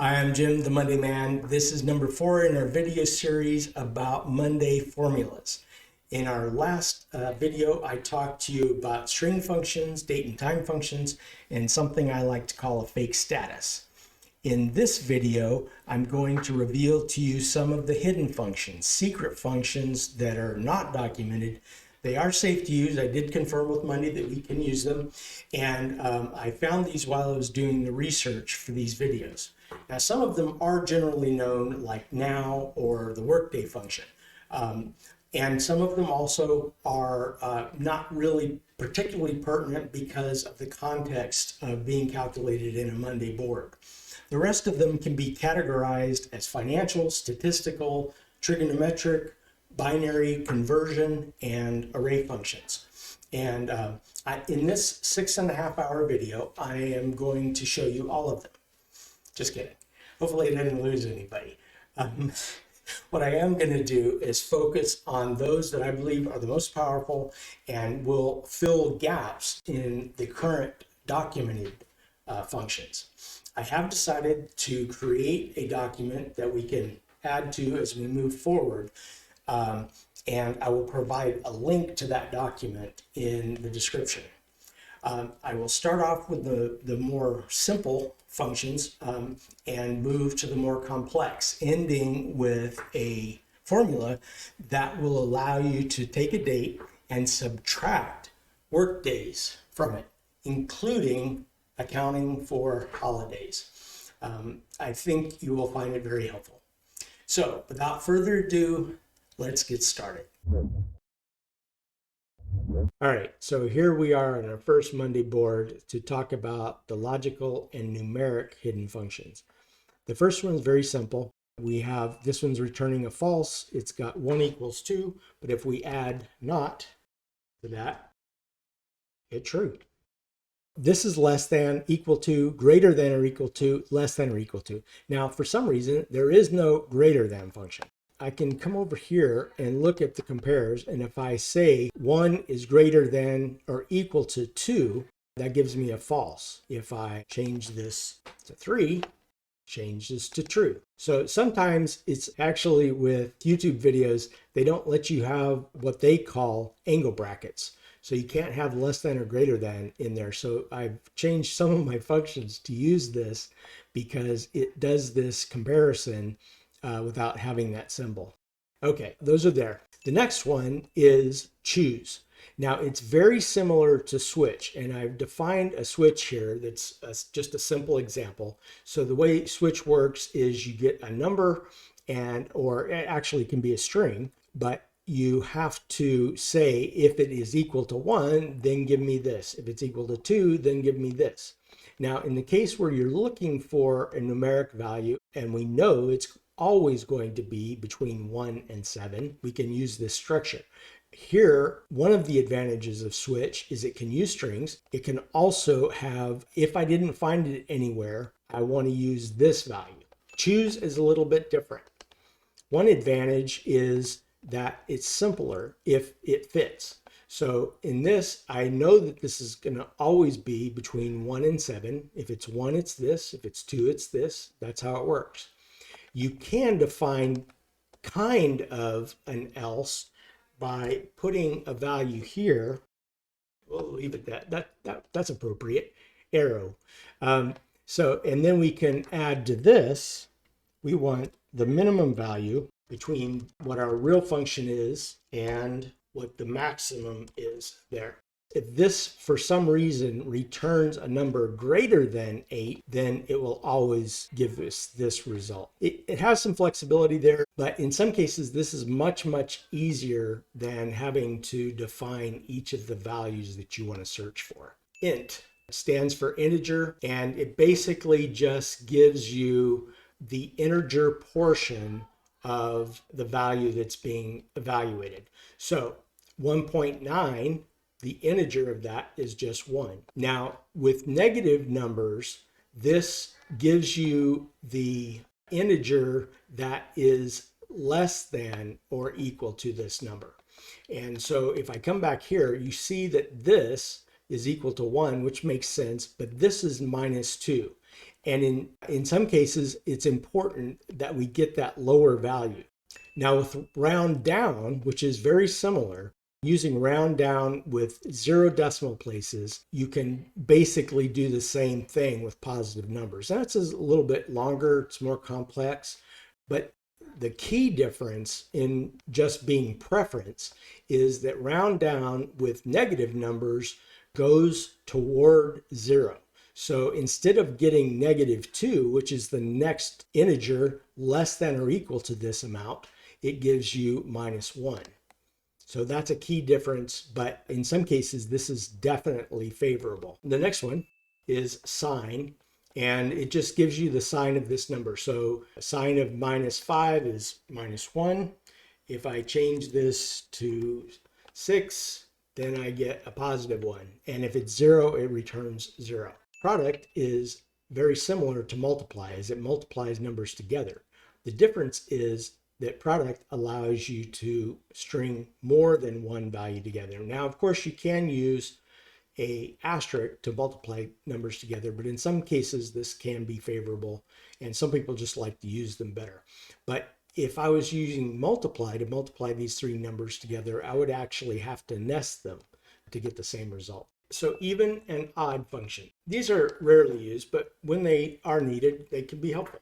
Hi, I'm Jim, the Monday Man. This is number 4 in our video series about Monday formulas. In our last video, I talked to you about string functions, date and time functions, and something I like to call a fake status. In this video, I'm going to reveal to you some of the hidden functions, secret functions that are not documented. They are safe to use. I did confirm with Monday that we can use them. And I found these while I was doing the research for these videos. Now, some of them are generally known, like now or the Workday function. And some of them also are not really particularly pertinent because of the context of being calculated in a Monday board. The rest of them can be categorized as financial, statistical, trigonometric, binary, conversion, and array functions. And in this 6.5-hour video, I am going to show you all of them. Just kidding. Hopefully I didn't lose anybody. What I am going to do is focus on those that I believe are the most powerful and will fill gaps in the current documented functions. I have decided to create a document that we can add to as we move forward. And I will provide a link to that document in the description. I will start off with the more simple functions and move to the more complex, ending with a formula that will allow you to take a date and subtract work days from it, including accounting for holidays. I think you will find it very helpful. So without further ado, let's get started. All right, so here we are on our first Monday board to talk about the logical and numeric hidden functions. The first one is very simple. We have, this one's returning a false. It's got 1 equals 2, but if we add not to that, it's true. This is less than, equal to, greater than or equal to, less than or equal to. Now, for some reason, there is no greater than function. I can come over here and look at the compares, and if I say 1 is greater than or equal to 2, that gives me a false. If I change this to 3, change this to true. So sometimes it's actually with YouTube videos, they don't let you have what they call angle brackets. So you can't have less than or greater than in there. So I've changed some of my functions to use this because it does this comparison without having that symbol. Okay, those are there. The next one is choose. Now it's very similar to switch, and I've defined a switch here that's just a simple example. So the way switch works is you get a number or it actually can be a string, but you have to say if it is equal to 1, then give me this. If it's equal to 2, then give me this. Now in the case where you're looking for a numeric value, and we know it's always going to be between 1 and 7, we can use this structure. Here, one of the advantages of switch is it can use strings. It can also have, if I didn't find it anywhere, I want to use this value. Choose is a little bit different. One advantage is that it's simpler if it fits. So in this, I know that this is going to always be between 1 and 7. If it's 1, it's this. If it's 2, it's this. That's how it works. You can define kind of an else by putting a value here. We'll leave it that's appropriate. Arrow. And then we can add to this. We want the minimum value between what our real function is and what the maximum is there. If this, for some reason, returns a number greater than 8, then it will always give us this result. It has some flexibility there, but in some cases, this is much, much easier than having to define each of the values that you want to search for. Int stands for integer, and it basically just gives you the integer portion of the value that's being evaluated. So 1.9, the integer of that is just 1. Now, with negative numbers, this gives you the integer that is less than or equal to this number. And so if I come back here, you see that this is equal to 1, which makes sense, but this is minus 2. And in some cases, it's important that we get that lower value. Now with round down, which is very similar, using round down with 0 decimal places, you can basically do the same thing with positive numbers. That's a little bit longer, it's more complex, but the key difference in just being preference is that round down with negative numbers goes toward 0. So instead of getting -2, which is the next integer less than or equal to this amount, it gives you -1. So that's a key difference, but in some cases, this is definitely favorable. The next one is sign, and it just gives you the sign of this number. So a sign of -5 is -1. If I change this to 6, then I get a +1. And if it's 0, it returns 0. Product is very similar to multiply, as it multiplies numbers together. The difference is that product allows you to string more than one value together. Now, of course, you can use a asterisk to multiply numbers together, but in some cases this can be favorable, and some people just like to use them better. But if I was using multiply to multiply these three numbers together, I would actually have to nest them to get the same result. So even and odd function. These are rarely used, but when they are needed, they can be helpful.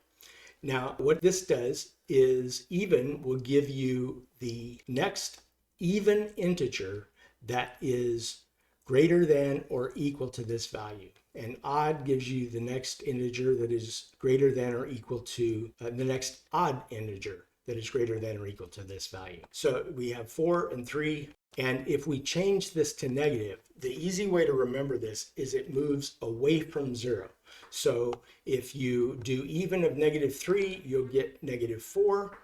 Now, what this does is even will give you the next even integer that is greater than or equal to this value. And odd gives you the next integer that is greater than or equal to the next odd integer that is greater than or equal to this value. So we have 4 and 3. And if we change this to negative, the easy way to remember this is it moves away from 0. So if you do even of -3, you'll get -4,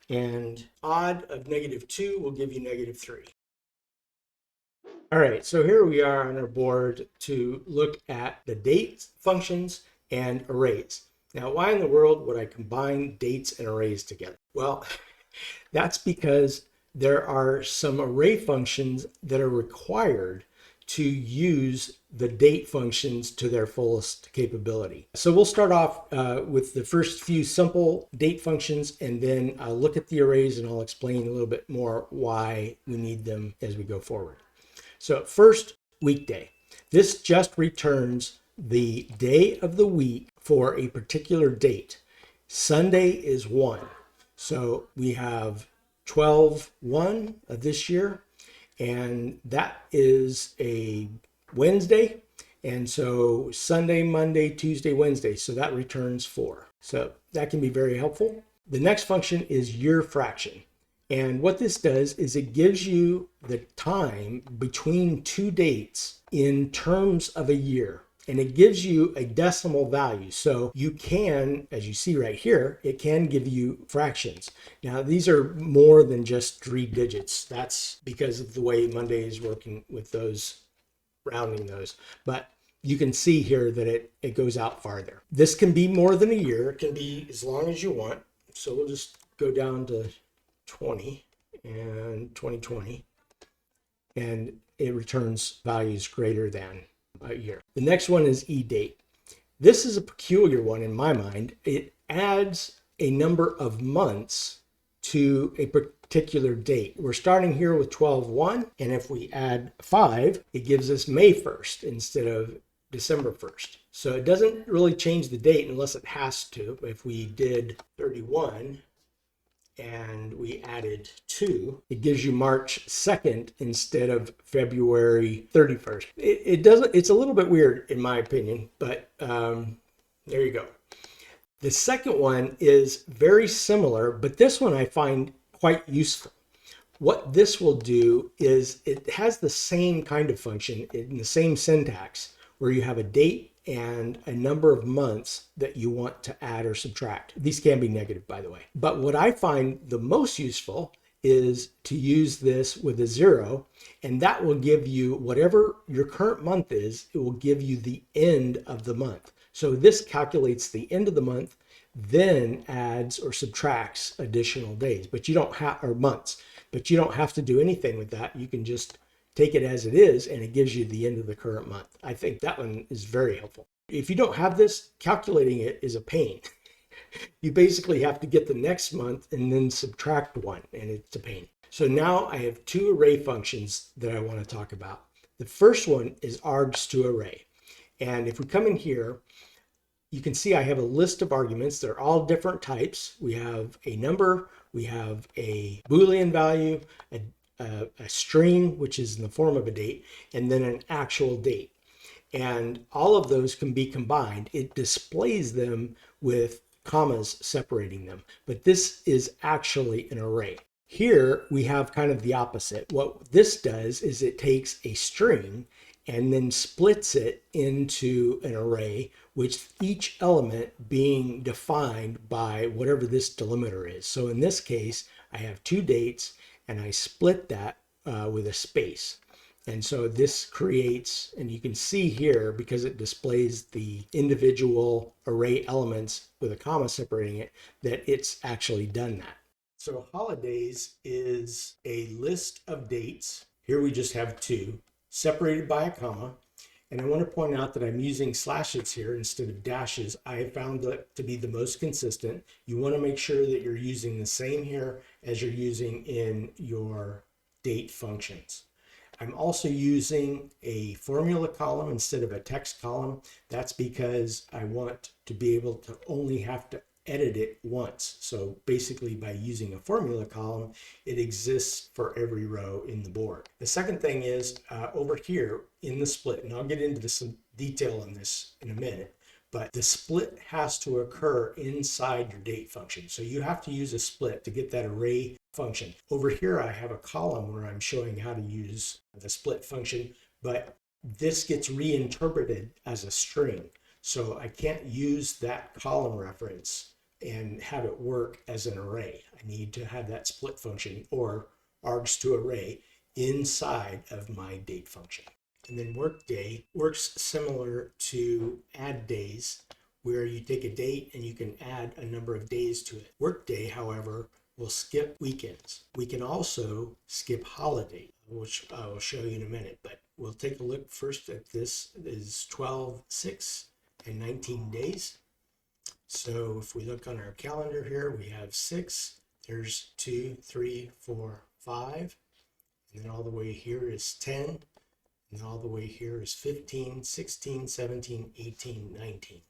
and odd of -2 will give you -3. All right, so here we are on our board to look at the date functions and arrays. Now, why in the world would I combine dates and arrays together? Well, that's because there are some array functions that are required to use the date functions to their fullest capability. So we'll start off with the first few simple date functions, and then I'll look at the arrays and I'll explain a little bit more why we need them as we go forward. So first, weekday. This just returns the day of the week for a particular date. Sunday is 1. So we have 12/1 of this year, and that is a Wednesday. And so Sunday, Monday, Tuesday, Wednesday. So that returns 4. So that can be very helpful. The next function is year fraction. And what this does is it gives you the time between two dates in terms of a year. And it gives you a decimal value. So you can, as you see right here, it can give you fractions. Now, these are more than just 3 digits. That's because of the way Monday is working with those, rounding those. But you can see here that it goes out farther. This can be more than a year. It can be as long as you want. So we'll just go down to 20 and 2020. And it returns values greater than a year. The next one is EDATE. This is a peculiar one in my mind. It adds a number of months to a particular date. We're starting here with 12/1, and if we add 5, it gives us May 1st instead of December 1st. So it doesn't really change the date unless it has to. If we did 31 and we added 2, it gives you March 2nd instead of February 31st. It doesn't, it's a little bit weird in my opinion, but there you go. The second one is very similar, but this one I find quite useful. What this will do is it has the same kind of function in the same syntax, where you have a date and a number of months that you want to add or subtract. These can be negative, by the way. But what I find the most useful is to use this with a 0, and that will give you whatever your current month is, it will give you the end of the month. So this calculates the end of the month, then adds or subtracts additional days, but you don't have, or months, but you don't have to do anything with that. You can just take it as it is, and it gives you the end of the current month. I think that one is very helpful. If you don't have this, calculating it is a pain. You basically have to get the next month and then subtract one, and it's a pain. So now I have two array functions that I want to talk about. The first one is args to array. And if we come in here, you can see I have a list of arguments. They're all different types. We have a number, we have a Boolean value, a string, which is in the form of a date, and then an actual date. And all of those can be combined. It displays them with commas separating them, but this is actually an array. Here we have kind of the opposite. What this does is it takes a string and then splits it into an array, which each element being defined by whatever this delimiter is. So in this case, I have two dates and I split that with a space. And so this creates, and you can see here, because it displays the individual array elements with a comma separating it, that it's actually done that. So holidays is a list of dates. Here we just have two, separated by a comma. And I want to point out that I'm using slashes here instead of dashes. I have found that to be the most consistent. You want to make sure that you're using the same here as you're using in your date functions. I'm also using a formula column instead of a text column. That's because I want to be able to only have to edit it once. So basically by using a formula column, it exists for every row in the board. The second thing is over here in the split, and I'll get into some detail on this in a minute, but the split has to occur inside your date function. So you have to use a split to get that array function. Over here, I have a column where I'm showing how to use the split function, but this gets reinterpreted as a string. So I can't use that column reference and have it work as an array. I need to have that split function or args to array inside of my date function. And then Workday works similar to add days, where you take a date and you can add a number of days to it. Workday, however, will skip weekends. We can also skip holiday, which I will show you in a minute, but we'll take a look first at this. Is 12, 6, and 19 days. So if we look on our calendar here, we have 6, there's 2, 3, 4, 5, and then all the way here is 10, and all the way here is 15, 16, 17, 18, 19.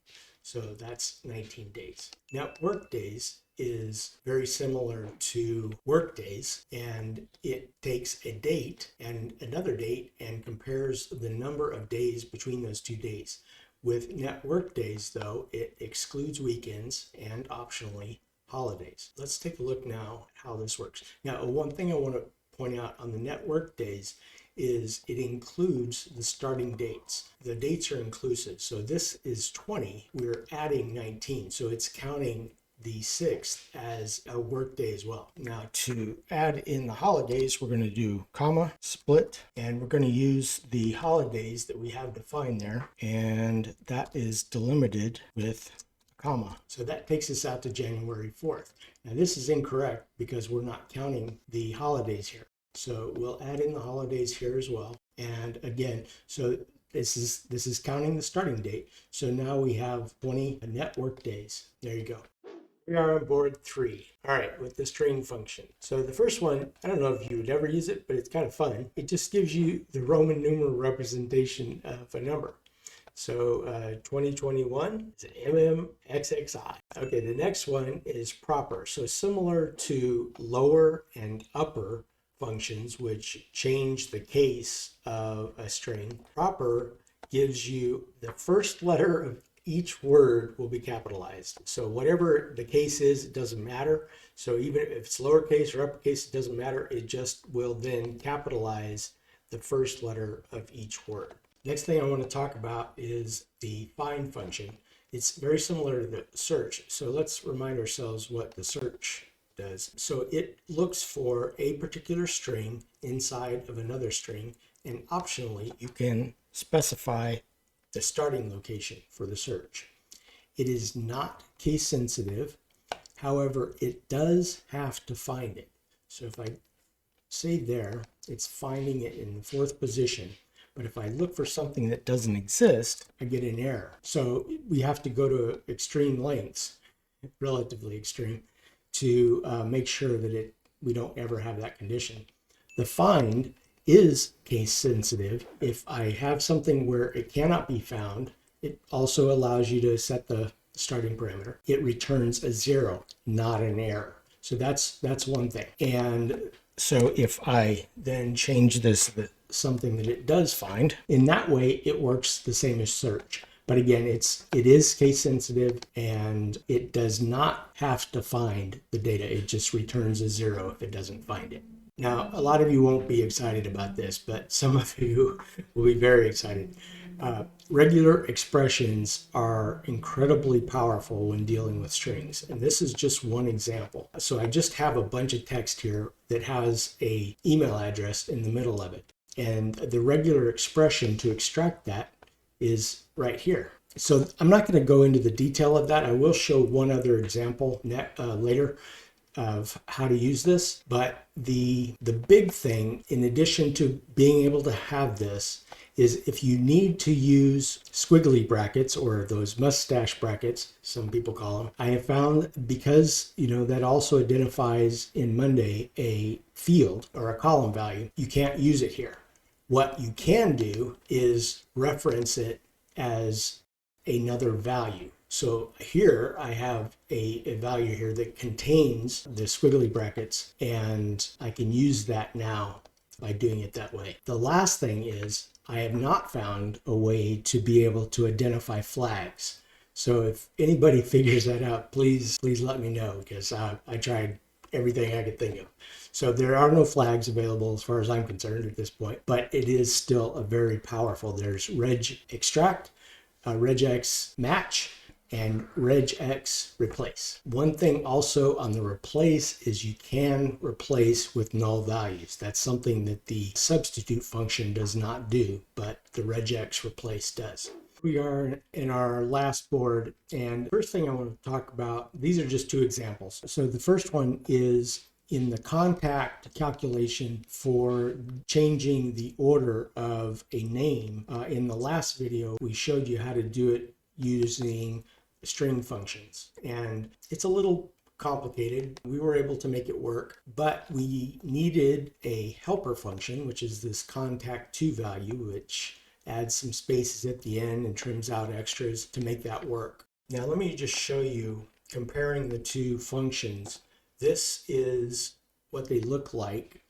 So that's 19 days. Now, Workdays is very similar to Workdays, and it takes a date and another date and compares the number of days between those two days. With NETWORKDAYS, though, it excludes weekends and optionally holidays. Let's take a look now how this works. Now, one thing I want to point out on the NETWORKDAYS is it includes the starting dates. The dates are inclusive. So this is 20. We're adding 19. So it's counting the 6th as a workday as well. Now to add in the holidays, we're going to do comma, split, and we're going to use the holidays that we have defined there. And that is delimited with a comma. So that takes us out to January 4th. Now this is incorrect because we're not counting the holidays here. So we'll add in the holidays here as well. And again, so this is counting the starting date. So now we have 20 network days. There you go. We are on board 3. All right, with the string function. So the first one, I don't know if you would ever use it, but it's kind of fun. It just gives you the Roman numeral representation of a number. So 2021 is MMXXI. Okay, the next one is proper. So similar to lower and upper functions, which change the case of a string, proper gives you the first letter of each word will be capitalized. So whatever the case is, it doesn't matter. So even if it's lowercase or uppercase, it doesn't matter. It just will then capitalize the first letter of each word. Next thing I want to talk about is the find function. It's very similar to the search. So let's remind ourselves what the search does. So it looks for a particular string inside of another string, and optionally you can specify the starting location for the search. It is not case sensitive. However, it does have to find it. So if I say there, it's finding it in the 4th position, But if I look for something that doesn't exist, I get an error. So we have to go to extreme lengths, relatively extreme, to make sure that we don't ever have that condition. The find is case sensitive. If I have something where it cannot be found, it also allows you to set the starting parameter. It returns a 0, not an error. So that's one thing. And so if I then change this to something that it does find, in that way it works the same as search. But again, it is case sensitive, and it does not have to find the data. It just returns a 0 if it doesn't find it. Now, a lot of you won't be excited about this, but some of you will be very excited. Regular expressions are incredibly powerful when dealing with strings, and this is just one example. So I just have a bunch of text here that has an email address in the middle of it, and the regular expression to extract that is right here. So I'm not going to go into the detail of that. I will show one other example later of how to use this, but the big thing, in addition to being able to have this, is if you need to use squiggly brackets, or those mustache brackets, some people call them, I have found, because that also identifies in Monday a field or a column value, you can't use it here. What you can do is reference it as another value. So here I have a value here that contains the squiggly brackets, and I can use that now by doing it that way. The last thing is, I have not found a way to be able to identify flags. So if anybody figures that out, please let me know, because I tried everything I could think of. So there are no flags available as far as I'm concerned at this point, but it is still a very powerful. There's REGEXTRACT, REGEXMATCH, and REGEXREPLACE. One thing also on the replace is you can replace with null values. That's something that the substitute function does not do, but the REGEXREPLACE does. We are in our last board, and the first thing I want to talk about, these are just two examples. So the first one is in the contact calculation for changing the order of a name. In the last video, we showed you how to do it using string functions, and it's a little complicated. We were able to make it work, but we needed a helper function, which is this contact2 value, which adds some spaces at the end and trims out extras to make that work. Now let me just show you, comparing the two functions. This is what they look like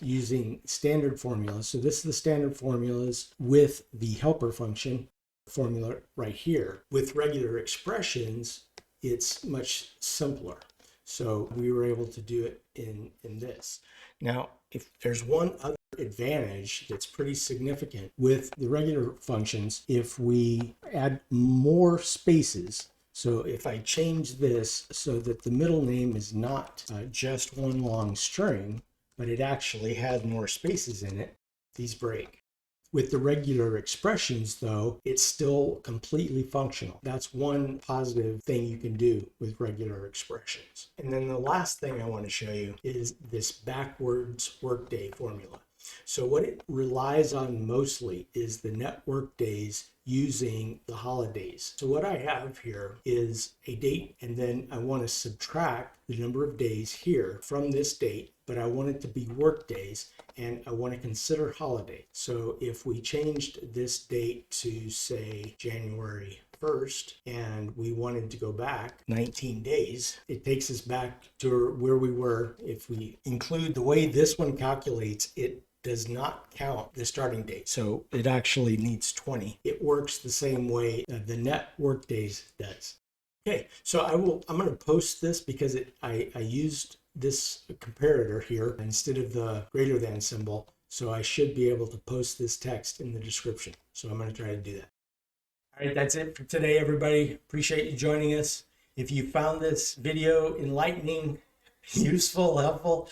using standard formulas. So this is the standard formulas with the helper function formula right here. With regular expressions, it's much simpler. So we were able to do it in this. Now, if there's one other advantage that's pretty significant with the regular functions, if we add more spaces, so if I change this so that the middle name is not just one long string, but it actually has more spaces in it, these break. With the regular expressions, though, it's still completely functional. That's one positive thing you can do with regular expressions. And then the last thing I want to show you is this backwards workday formula. So what it relies on mostly is the NETWORKDAYS using the holidays. So what I have here is a date, and then I want to subtract the number of days here from this date, but I want it to be work days, and I want to consider holiday. So if we changed this date to, say, January 1st, and we wanted to go back 19 days, it takes us back to where we were. If we include the way this one calculates, it does not count the starting date. So it actually needs 20. It works the same way the NETWORKDAYS does. Okay, so I'm going to post this because I used this comparator here instead of the greater than symbol. So I should be able to post this text in the description. So I'm going to try to do that. All right, that's it for today, everybody. Appreciate you joining us. If you found this video enlightening, useful, helpful,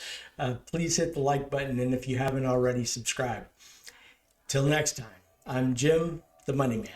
please hit the like button. And if you haven't already, subscribe. Till next time, I'm Jim, the Money Man.